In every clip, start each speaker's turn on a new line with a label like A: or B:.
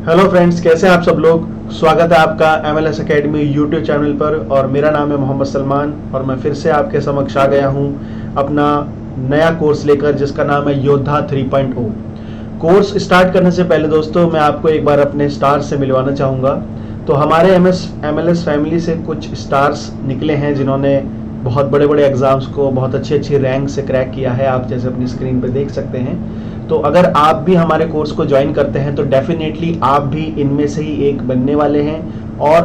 A: Hello friends, कैसे हैं आप सब लोग। स्वागत है आपका MLS एकेडमी यूट्यूब चैनल पर और मेरा नाम है मोहम्मद सलमान और मैं फिर से आपके समक्ष आ गया हूं अपना नया कोर्स लेकर जिसका नाम है योद्धा 3.0। कोर्स स्टार्ट करने से पहले दोस्तों मैं आपको एक बार अपने स्टार्स से मिलवाना चाहूँगा। तो हमारे MLS फैमिली से कुछ स्टार्स निकले हैं जिन्होंने बहुत बड़े बड़े एग्ज़ाम्स को बहुत अच्छी अच्छी रैंक से क्रैक किया है। आप जैसे अपनी स्क्रीन पर देख सकते हैं। तो अगर आप भी हमारे कोर्स को ज्वाइन करते हैं तो डेफिनेटली आप भी इनमें से ही एक बनने वाले हैं और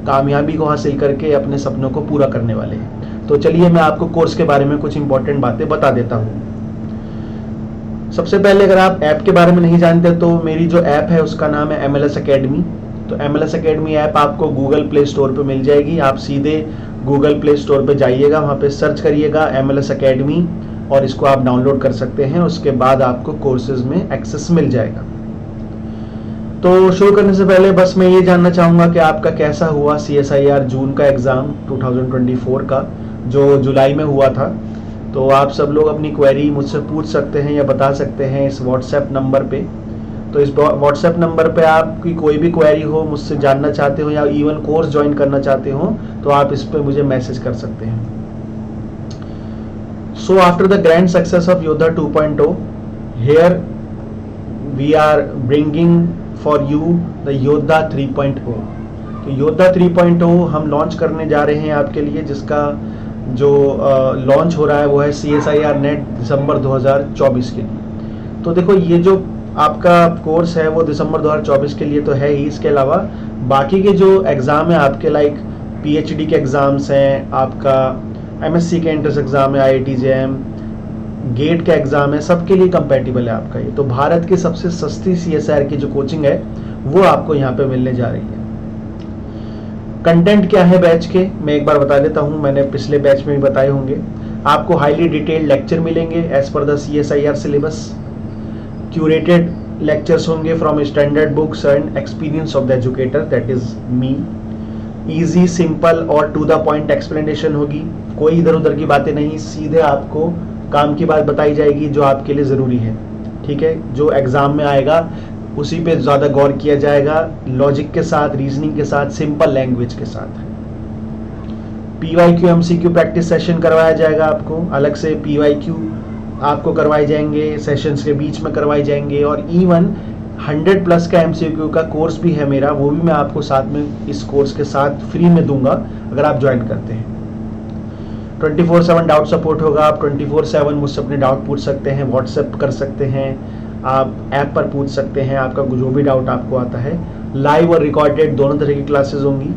A: कामयाबी को हासिल करके अपने सपनों को पूरा करने वाले हैं। तो चलिए मैं आपको कोर्स के बारे में कुछ इंपॉर्टेंट बातें बता देता हूँ। सबसे पहले अगर आप ऐप के बारे में नहीं जानते तो मेरी जो ऐप है उसका नाम है MLS एकेडमी। तो MLS एकेडमी ऐप आपको गूगल प्ले स्टोर पर मिल जाएगी। आप सीधे गूगल प्ले स्टोर पर जाइएगा, वहाँ पे सर्च करिएगा MLS एकेडमी और इसको आप डाउनलोड कर सकते हैं। उसके बाद आपको कोर्सेज में एक्सेस मिल जाएगा। तो शुरू करने से पहले बस मैं ये जानना चाहूँगा कि आपका कैसा हुआ CSIR जून का एग्ज़ाम 2024 का जो जुलाई में हुआ था। तो आप सब लोग अपनी क्वेरी मुझसे पूछ सकते हैं या बता सकते हैं इस व्हाट्सएप नंबर पे। तो इस व्हाट्सएप नंबर पे आपकी कोई भी क्वेरी हो, मुझसे जानना चाहते हो या इवन कोर्स ज्वाइन करना चाहते हो तो आप इस पर मुझे मैसेज कर सकते हैं। So after the grand success of Yodha 2.0, here we are bringing for you the Yodha 3.0। तो Yodha 3.0 हम लॉन्च करने जा रहे हैं आपके लिए, जिसका जो लॉन्च हो रहा है वो है CSIR नेट दिसंबर 2024 के लिए। तो देखो ये जो आपका कोर्स है वो दिसंबर 2024 के लिए तो है ही। इसके अलावा बाकी के जो एग्ज़ाम है आपके लाइक PhD के एग्ज़ाम्स हैं, आपका MSc के एंट्रेंस एग्ज़ाम है, IIT JM, गेट का एग्ज़ाम है, सबके लिए कंपैटिबल है आपका ये। तो भारत की सबसे सस्ती CSIR की जो कोचिंग है वो आपको यहाँ पे मिलने जा रही है। कंटेंट क्या है बैच के मैं एक बार बता देता हूँ, मैंने पिछले बैच में भी बताए होंगे। आपको हाईली डिटेल्ड लेक्चर मिलेंगे as per the CSIR syllabus. Curated lectures होंगे from standard books and experience of the educator that is me. Easy, simple और टू द पॉइंट एक्सप्लेनेशन होगी। कोई इधर उधर की बातें नहीं, सीधे आपको काम की बात बताई जाएगी जो आपके लिए ज़रूरी है। ठीक है, जो एग्ज़ाम में आएगा उसी पे ज़्यादा गौर किया जाएगा, लॉजिक के साथ, रीजनिंग के साथ, सिंपल लैंग्वेज के साथ। PYQ MCQ प्रैक्टिस सेशन करवाया जाएगा आपको अलग से। PYQ आपको करवाए जाएंगे, सेशंस के बीच में करवाए जाएंगे और इवन 100+ का MCQ का कोर्स भी है मेरा, वो भी मैं आपको साथ में इस कोर्स के साथ फ्री में दूंगा अगर आप ज्वाइन करते हैं। 24/7 डाउट सपोर्ट होगा। आप 24/7 मुझसे अपने डाउट पूछ सकते हैं, व्हाट्सएप कर सकते हैं, आप ऐप पर पूछ सकते हैं, आपका जो भी डाउट आपको आता है। लाइव और रिकॉर्डेड दोनों तरह की क्लासेस होंगी।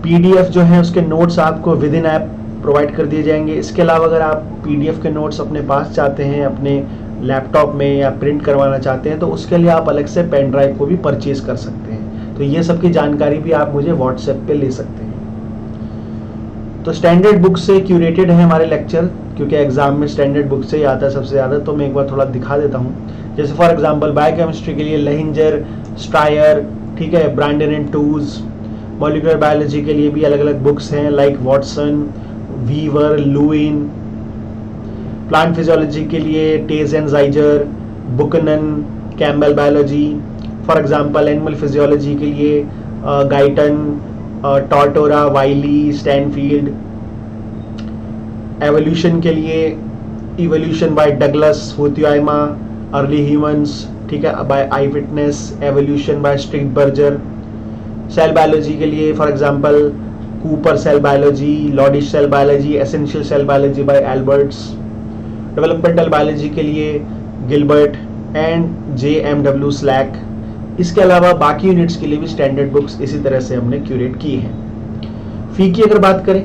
A: PDF जो है उसके नोट्स आपको विद इन ऐप प्रोवाइड कर दिए जाएंगे। इसके अलावा अगर आप PDF के नोट्स अपने पास चाहते हैं, अपने लैपटॉप में या प्रिंट करवाना चाहते हैं तो उसके लिए आप अलग से पेन ड्राइव को भी परचेज कर सकते हैं। तो ये सब की जानकारी भी आप मुझे व्हाट्सएप पे ले सकते हैं। तो स्टैंडर्ड बुक से क्यूरेटेड है हमारे लेक्चर, क्योंकि एग्जाम में स्टैंडर्ड बुक से ही आता है सबसे ज़्यादा। तो मैं एक बार थोड़ा दिखा देता हूँ। जैसे फॉर एग्जांपल बायोकेमिस्ट्री के लिए लेहिंजर, स्ट्रायर, ठीक है, Branden and Tooze. Molecular biology के लिए भी अलग अलग बुक्स हैं like Watson, Weaver, Lewin. Plant physiology के लिए Taiz and Zeiger, Buchanan, Campbell biology. For example animal physiology के लिए Guyton, Tortora, Wiley, Stanfield. Evolution के लिए evolution by Douglas, Futuyma, early humans, ठीक है, by eyewitness. Evolution by Strickberger. Cell biology के लिए for example Cooper cell biology, Lodish cell biology, essential cell biology by Alberts. Developmental biology के लिए Gilbert and JMW slack. इसके अलावा बाकी units के लिए भी स्टैंडर्ड बुक्स इसी तरह से हमने क्यूरेट की हैं। फ़ी की अगर बात करें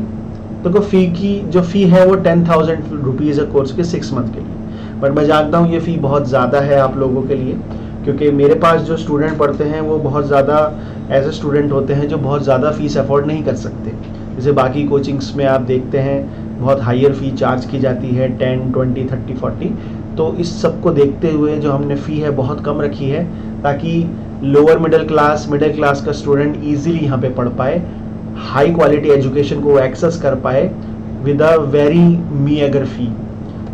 A: तो फ़ी की जो फ़ी है वो 10,000 रुपीज़ है कोर्स के 6 मंथ के लिए। बट मैं जानता हूँ ये फ़ी बहुत ज़्यादा है आप लोगों के लिए, क्योंकि मेरे पास जो स्टूडेंट पढ़ते हैं वो बहुत ज़्यादा ऐसे स्टूडेंट होते हैं जो बहुत ज़्यादा फ़ीस अफोर्ड नहीं कर सकते। जैसे बाकी कोचिंग्स में आप देखते हैं बहुत हायर फ़ी चार्ज की जाती है 10, 20, 30, 40। तो इस सब को देखते हुए जो हमने फ़ी है बहुत कम रखी है, ताकि लोअर मिडिल क्लास का स्टूडेंट ईजिली यहाँ पे पढ़ पाए, हाई क्वालिटी एजुकेशन को एक्सेस कर पाए विद अ वेरी मीअगर फ़ी।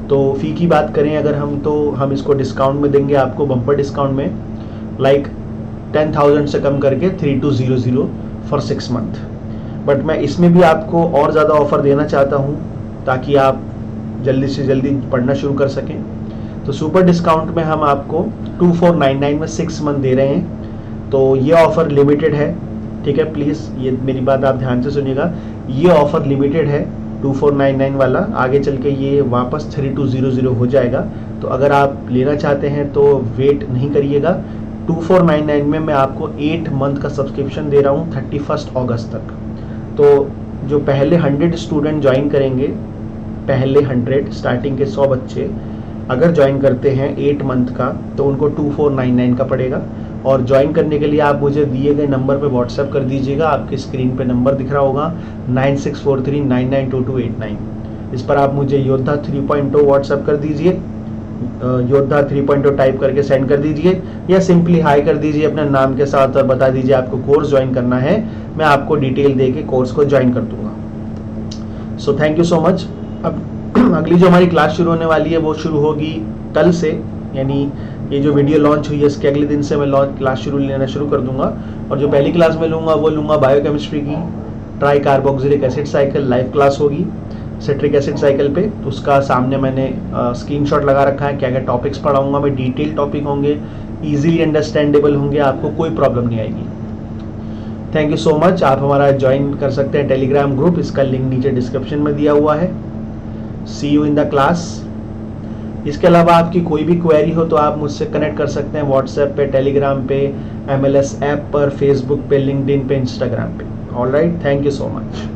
A: तो फ़ी की बात करें अगर हम, तो हम इसको डिस्काउंट में देंगे आपको, बम्पर डिस्काउंट में। लाइक 10,000 से कम करके 3200 फॉर 6 मंथ। बट मैं इसमें भी आपको और ज़्यादा ऑफर देना चाहता हूँ ताकि आप जल्दी से जल्दी पढ़ना शुरू कर सकें। तो सुपर डिस्काउंट में हम आपको 2499 में 6 मंथ दे रहे हैं। तो ये ऑफ़र लिमिटेड है, ठीक है, प्लीज़ ये मेरी बात आप ध्यान से सुनिएगा। ये ऑफ़र लिमिटेड है 2499 वाला, आगे चल के ये वापस 3200 हो जाएगा। तो अगर आप लेना चाहते हैं तो वेट नहीं करिएगा। 2499 में मैं आपको 8 मंथ का सब्सक्रिप्शन दे रहा हूँ 31 अगस्त तक। तो जो पहले 100 स्टूडेंट ज्वाइन करेंगे, पहले 100 स्टार्टिंग के 100 बच्चे अगर ज्वाइन करते हैं 8 मंथ का, तो उनको 2499 का पड़ेगा। और ज्वाइन करने के लिए आप मुझे दिए गए नंबर पे व्हाट्सएप कर दीजिएगा। आपके स्क्रीन पे नंबर दिख रहा होगा 9643992289। इस पर आप मुझे योद्धा 3.0 व्हाट्सएप कर दीजिए, योद्धा 3.0 टाइप करके सेंड कर दीजिए, या सिंपली हाई कर दीजिए अपने नाम के साथ और बता दीजिए आपको कोर्स ज्वाइन करना है। मैं आपको डिटेल दे के कोर्स को ज्वाइन कर दूंगा। So thank you so much. अब अगली जो हमारी क्लास शुरू होने वाली है वो शुरू होगी कल से, यानी ये जो वीडियो लॉन्च हुई है इसके अगले दिन से मैं क्लास लेना शुरू कर दूंगा। और जो पहली क्लास में लूँगा वो लूँगा बायोकेमिस्ट्री की try carboxylic acid cycle live class होगी सिट्रिक एसिड साइकिल पे। तो उसका सामने मैंने स्क्रीनशॉट लगा रखा है, क्या क्या टॉपिक्स पढ़ाऊंगा मैं, डिटेल टॉपिक होंगे, इजीली अंडरस्टैंडेबल होंगे, आपको कोई प्रॉब्लम नहीं आएगी। Thank you so much. आप हमारा ज्वाइन कर सकते हैं टेलीग्राम ग्रुप, इसका लिंक नीचे डिस्क्रिप्शन में दिया हुआ है। सी यू इन द क्लास। इसके अलावा आपकी कोई भी क्वेरी हो तो आप मुझसे कनेक्ट कर सकते हैं व्हाट्सएप पे, टेलीग्राम पे, MLS ऐप पर, फेसबुक पे, लिंक्डइन पे, इंस्टाग्राम पे। Alright, thank you so much.